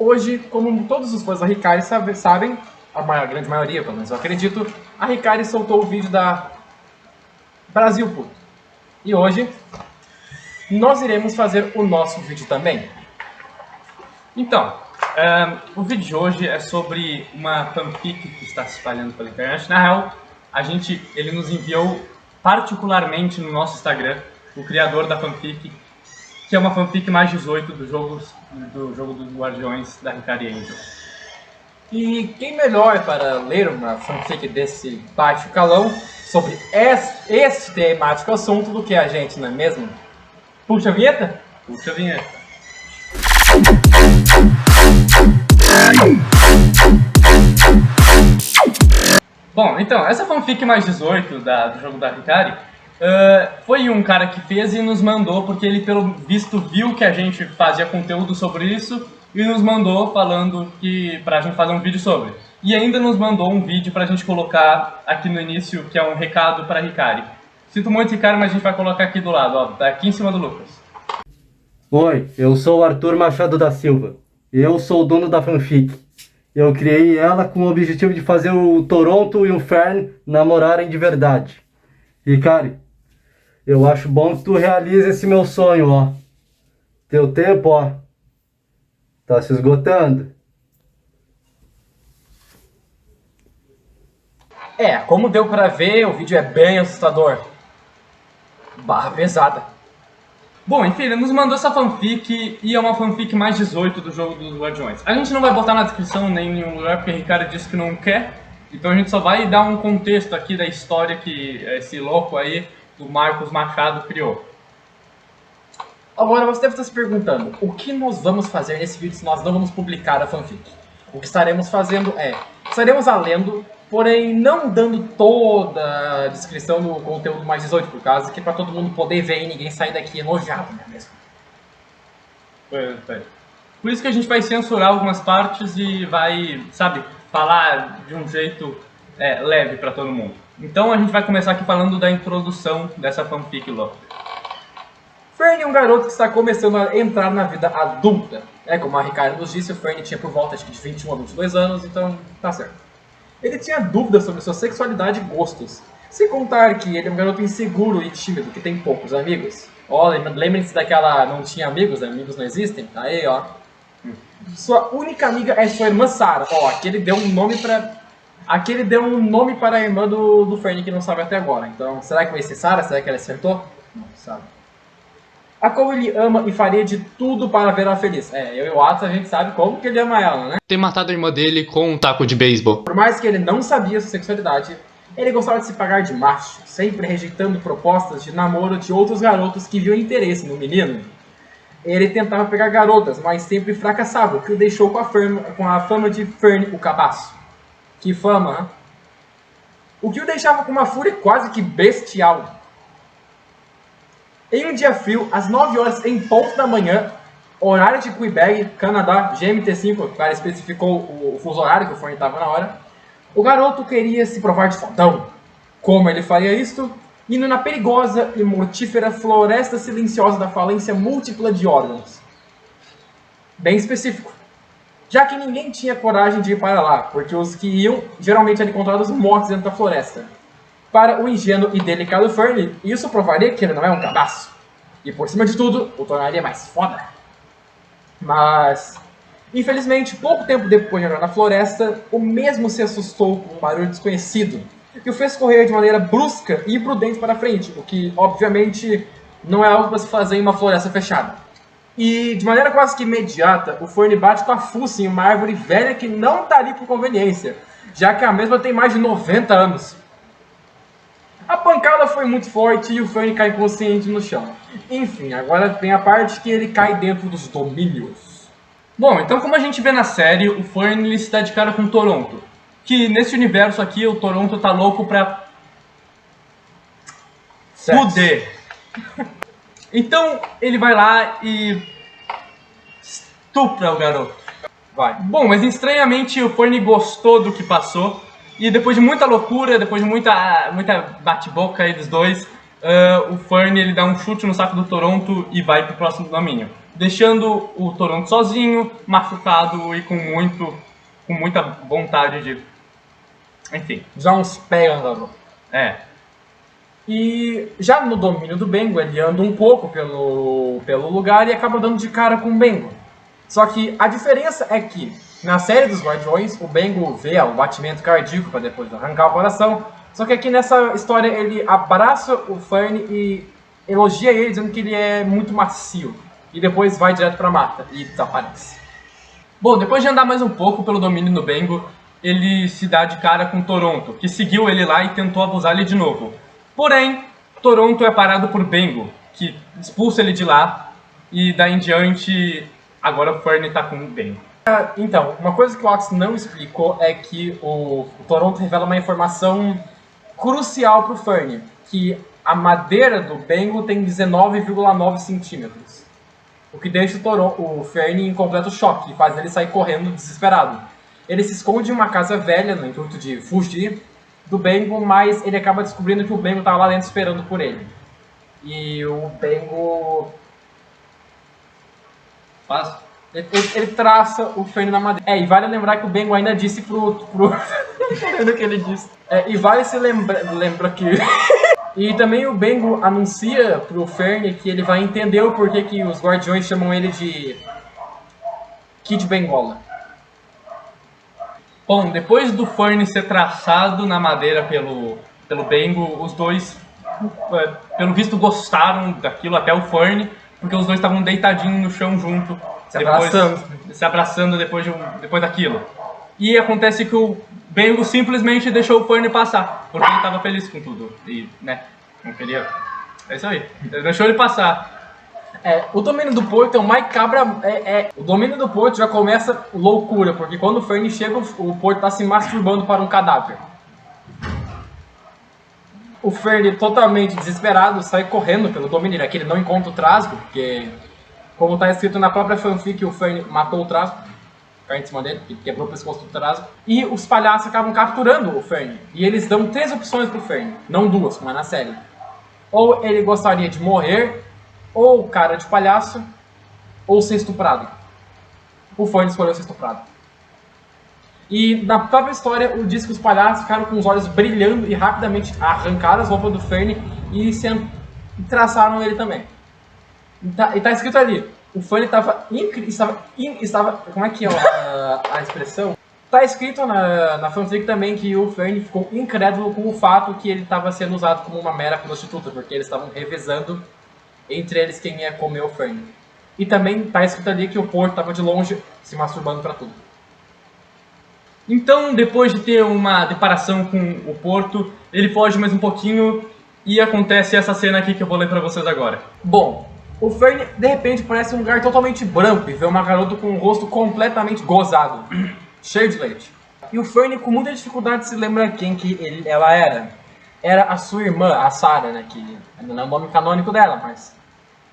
Hoje, como todos os fãs da Hikari sabem, a grande maioria, pelo menos eu acredito, a Hikari soltou o vídeo da Brasil Puto. E hoje, nós iremos fazer o nosso vídeo também. Então, o vídeo de hoje é sobre uma fanfic que está se espalhando pela internet. Na real, ele nos enviou particularmente no nosso Instagram, o criador da fanfic, que é uma fanfic mais 18 do jogo dos Guardiões da Hikari Angel. E quem melhor para ler uma fanfic desse baixo calão sobre este temático assunto do que a gente, não é mesmo? Puxa a vinheta? Puxa a vinheta. Bom, então, essa fanfic mais 18 do jogo da Hikari foi um cara que fez e nos mandou, porque ele pelo visto viu que a gente fazia conteúdo sobre isso e nos mandou falando que pra gente fazer um vídeo sobre. E ainda nos mandou um vídeo pra gente colocar aqui no início, que é um recado pra Hikari. Sinto muito, Hikari, mas a gente vai colocar aqui do lado, ó, tá aqui em cima do Lucas. Oi, eu sou o Arthur Machado da Silva. Eu sou o dono da fanfic. Eu criei ela com o objetivo de fazer o Toronto e o Fern namorarem de verdade. Hikari, eu acho bom que tu realize esse meu sonho, ó. Teu tempo, ó, tá se esgotando. Como deu pra ver, o vídeo é bem assustador. Barra pesada. Bom, enfim, ele nos mandou essa fanfic e é uma fanfic mais 18 do jogo dos Guardiões. A gente não vai botar na descrição nem em nenhum lugar porque o Ricardo disse que não quer. Então a gente só vai dar um contexto aqui da história que esse louco aí do Marcos Machado criou. Agora você deve estar se perguntando, o que nós vamos fazer nesse vídeo se nós não vamos publicar a fanfic? O que estaremos fazendo estaremos lendo, porém não dando toda a descrição do conteúdo mais 18, por causa que é para todo mundo poder ver e ninguém sair daqui enojado, não é mesmo? Por isso que a gente vai censurar algumas partes e vai, sabe, falar de um jeito leve para todo mundo. Então a gente vai começar aqui falando da introdução dessa fanfic louca. Fern é um garoto que está começando a entrar na vida adulta. Como a Ricardo nos disse, o Fern tinha por volta de 21 a 22 anos, então tá certo. Ele tinha dúvidas sobre sua sexualidade e gostos. Sem contar que ele é um garoto inseguro e tímido, que tem poucos amigos. Lembrem-se daquela não tinha amigos não existem? Aí, ó. Sua única amiga é sua irmã Sarah. Aqui ele deu um nome para a irmã do Fern, que não sabe até agora. Então, será que vai ser Sarah? Será que ela acertou? Não sabe. A qual ele ama e faria de tudo para ver ela feliz. Eu e o Atos, a gente sabe como que ele ama ela, né? Ter matado a irmã dele com um taco de beisebol. Por mais que ele não sabia sua sexualidade, ele gostava de se pagar de macho, sempre rejeitando propostas de namoro de outros garotos que viam interesse no menino. Ele tentava pegar garotas, mas sempre fracassava, o que o deixou com a fama de Fern o Cabaço. Que fama, hein? O que o deixava com uma fúria quase que bestial. Em um dia frio, às 9 horas em ponto da manhã, horário de Quebec, Canadá, GMT5, o cara especificou o fuso horário que o Fern estava na hora, o garoto queria se provar de fodão. Como ele faria isto? Indo na perigosa e mortífera floresta silenciosa da falência múltipla de órgãos. Bem específico. Já que ninguém tinha coragem de ir para lá, porque os que iam geralmente eram encontrados mortos dentro da floresta. Para o ingênuo e delicado Fern, isso provaria que ele não é um cabaço. E por cima de tudo, o tornaria mais foda. Mas, infelizmente, pouco tempo depois de entrar na floresta, o mesmo se assustou com um barulho desconhecido, que o fez correr de maneira brusca e imprudente para frente, o que, obviamente, não é algo para se fazer em uma floresta fechada. E, de maneira quase que imediata, o Fern bate com a fuça em uma árvore velha que não está ali por conveniência, já que a mesma tem mais de 90 anos. A pancada foi muito forte e o Fern cai inconsciente no chão. Enfim, agora tem a parte que ele cai dentro dos domínios. Bom, então como a gente vê na série, o Fern ele se dá de cara com Toronto. Que nesse universo aqui, o Toronto tá louco pra... fuder. Então ele vai lá e... estupra o garoto. Vai. Bom, mas estranhamente o Fern gostou do que passou. E depois de muita loucura, depois de muita bate-boca aí dos dois, o Fern ele dá um chute no saco do Toronto e vai pro próximo domínio. deixando o Toronto sozinho, machucado e com muita vontade de... Enfim, Já uns pega. é. E já no domínio do Bengo, ele anda um pouco pelo lugar e acaba dando de cara com o Bengo. Só que a diferença é que, na série dos Guardiões, o Bengo vê o batimento cardíaco para depois arrancar o coração. Só que aqui nessa história ele abraça o Fern e elogia ele, dizendo que ele é muito macio. E depois vai direto pra mata e desaparece. Bom, depois de andar mais um pouco pelo domínio do Bengo, ele se dá de cara com Toronto, que seguiu ele lá e tentou abusar ele de novo. Porém, Toronto é parado por Bengo, que expulsa ele de lá, e daí em diante, agora o Fern tá com o Bengo. Então, uma coisa que o Ox não explicou é que o Toronto revela uma informação crucial pro Fern, que a madeira do Bengo tem 19,9 centímetros. O que deixa o Fern em completo choque e faz ele sair correndo desesperado. Ele se esconde em uma casa velha no intuito de fugir do Bengo, mas ele acaba descobrindo que o Bengo estava lá dentro esperando por ele. E o Bengo... Ele traça o Fern na madeira. E vale lembrar que o Bengo ainda disse pro... Não entendo o que ele disse. E vale se lembra que... E também o Bengo anuncia pro Fern que ele vai entender o porquê que os Guardiões chamam ele de Kid Bengola. Bom, depois do Fern ser traçado na madeira pelo Bengo, os dois, pelo visto, gostaram daquilo, até o Fern, porque os dois estavam deitadinhos no chão junto, se abraçando depois daquilo. E acontece que o Bengo simplesmente deixou o Fern passar, porque ele estava feliz com tudo, e, né, não queria... É isso aí, ele deixou ele passar. O domínio do Porto é o mais cabra... O domínio do Porto já começa loucura, porque quando o Fern chega, o Porto tá se masturbando para um cadáver. O Fern, totalmente desesperado, sai correndo pelo domínio, que ele não encontra o Trasgo, porque, como tá escrito na própria fanfic, o Fern matou o Trasgo, caiu em cima dele, que quebrou o pescoço do Trasgo, e os palhaços acabam capturando o Fern, e eles dão 3 opções pro Fern, não 2, como é na série. Ou ele gostaria de morrer, ou cara de palhaço, ou ser estuprado. O Fern escolheu ser estuprado. E na própria história, diz que os palhaços ficaram com os olhos brilhando e rapidamente arrancaram as roupas do Fern e traçaram ele também. E tá escrito ali, o Fern estava... Como é que é a expressão? Tá escrito na fanfic também que o Fern ficou incrédulo com o fato que ele estava sendo usado como uma mera prostituta, porque eles estavam revezando entre eles quem ia comer o Fern. E também tá escrito ali que o Porto estava de longe se masturbando pra tudo. Então, depois de ter uma deparação com o Porto, ele foge mais um pouquinho e acontece essa cena aqui que eu vou ler pra vocês agora. Bom, o Fern de repente parece um lugar totalmente branco e vê uma garota com um rosto completamente gozado, cheio de leite. E o Fern com muita dificuldade se lembra quem que ela era. Era a sua irmã, a Sarah, né, que não é o nome canônico dela, mas...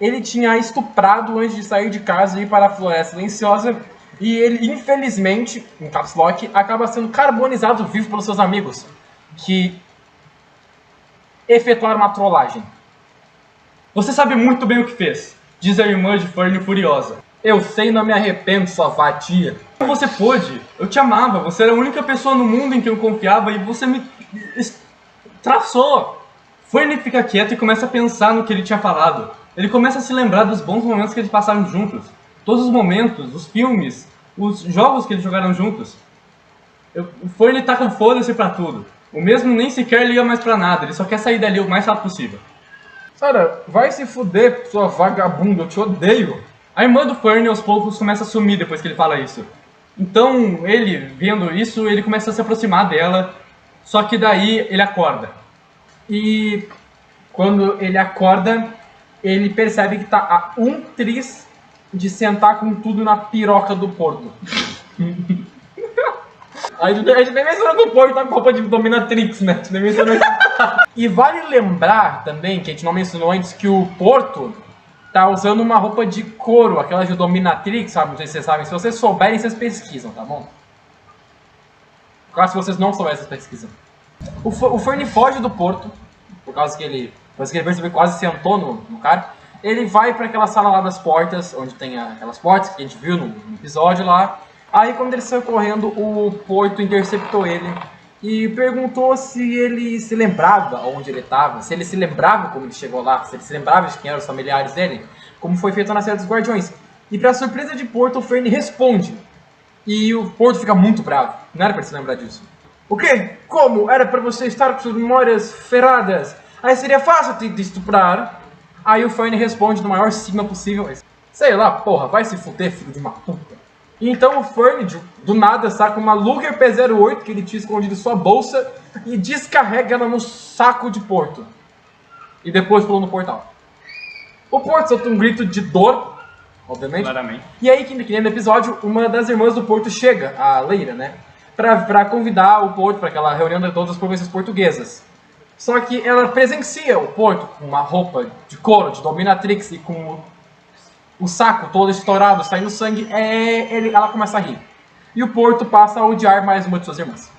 Ele tinha a estuprado antes de sair de casa e ir para a Floresta Silenciosa. E ele, infelizmente, em caps lock, acaba sendo carbonizado vivo pelos seus amigos, que efetuaram uma trollagem. Você sabe muito bem o que fez, diz a irmã de Fern furiosa. Eu sei e não me arrependo, sua vadia. Como você pôde? Eu te amava, você era a única pessoa no mundo em que eu confiava e você me traçou. Fern fica quieto e começa a pensar no que ele tinha falado. Ele começa a se lembrar dos bons momentos que eles passaram juntos. Todos os momentos, os filmes, os jogos que eles jogaram juntos. O Fern tá com foda-se pra tudo. O mesmo nem sequer liga mais pra nada, ele só quer sair dali o mais rápido possível. Sarah, vai se fuder, sua vagabunda, eu te odeio. A irmã do Fern aos poucos começa a sumir depois que ele fala isso. Então, ele, vendo isso, ele começa a se aproximar dela, só que daí ele acorda. E quando ele acorda, ele percebe que tá a um tris de sentar com tudo na piroca do Porto. A gente nem mencionou que o Porto tá com roupa de dominatrix, né? A gente nem mencionou isso. E vale lembrar também, que a gente não mencionou antes, que o Porto tá usando uma roupa de couro, aquela de dominatrix, sabe? Não sei se vocês sabem. Se vocês souberem, vocês pesquisam, tá bom? Caso se vocês não souberem, vocês pesquisam. O Fern foge do Porto, por causa que ele percebeu que quase sentou no cara. ele vai para aquela sala lá das portas, onde tem aquelas portas que a gente viu no episódio lá. Aí quando ele saiu correndo, o Porto interceptou ele e perguntou se ele se lembrava onde ele estava, se ele se lembrava como ele chegou lá, se ele se lembrava de quem eram os familiares dele, como foi feito na série dos Guardiões. E para surpresa de Porto, o Fernie responde. E o Porto fica muito bravo. Não era para se lembrar disso. O quê? Como? Era para você estar com suas memórias ferradas? Aí seria fácil te estuprar. Aí o Fernie responde no maior sigma possível. Sei lá, porra, vai se fuder, filho de uma puta. E então o Fernie, do nada, saca uma Luger P08 que ele tinha escondido em sua bolsa e descarrega ela no saco de Porto. E depois pulou no portal. O Porto solta um grito de dor, obviamente. Claramente. E aí, que nem no episódio, uma das irmãs do Porto chega, a Leira, né? Pra convidar o Porto para aquela reunião de todas as províncias portuguesas. Só que ela presencia o Porto com uma roupa de couro, de dominatrix e com o saco todo estourado, saindo sangue, ela começa a rir. E o Porto passa a odiar mais uma de suas irmãs.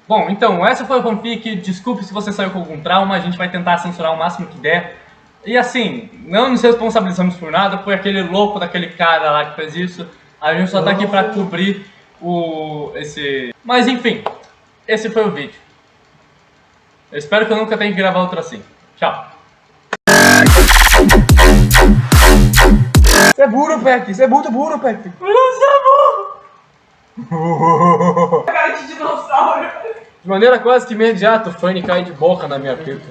Bom, então, essa foi a fanfic. Desculpe se você saiu com algum trauma, a gente vai tentar censurar o máximo que der. E assim, não nos responsabilizamos por nada, foi aquele louco daquele cara lá que fez isso. A gente só tá aqui pra cobrir esse... Mas enfim, esse foi o vídeo. Eu espero que eu nunca tenha que gravar outro assim. Tchau. Você é burro, Peck! Você é muito burro, Peck! Você é burro! Cara de dinossauro! De maneira quase que imediata, o Fernie cai de boca na minha pica.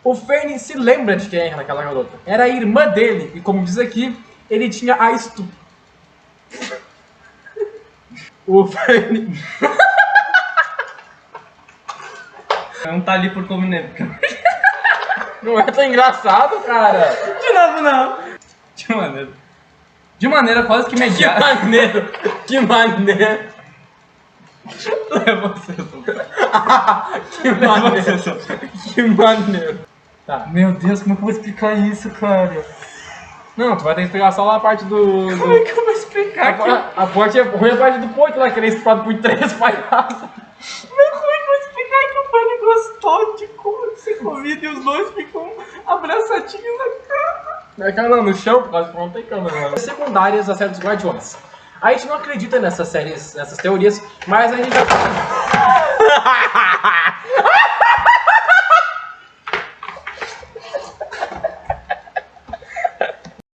O Fernie se lembra de quem era aquela garota. Era a irmã dele, e como diz aqui, ele tinha a O Fernie... Não tá ali por conveniência. Não é tão engraçado, cara! De novo, não! De maneira quase que imediata. Que maneiro! Leva você, Que maneiro! Tá. Meu Deus, como é que eu vou explicar isso, cara? Não, tu vai ter que explicar só lá a parte do... Como é que eu vou explicar aqui? A parte é ruim, a parte do Porto lá, que ele é estuprado por 3 palhaços. Como é que eu vou explicar que o Fanny gostou de ser comido e os dois ficam abraçadinhos na cama? Na cama não, no chão, por causa que não tem cama, mano. Secundárias da série dos Guardiões. A gente não acredita nessas séries, nessas teorias, mas a gente já...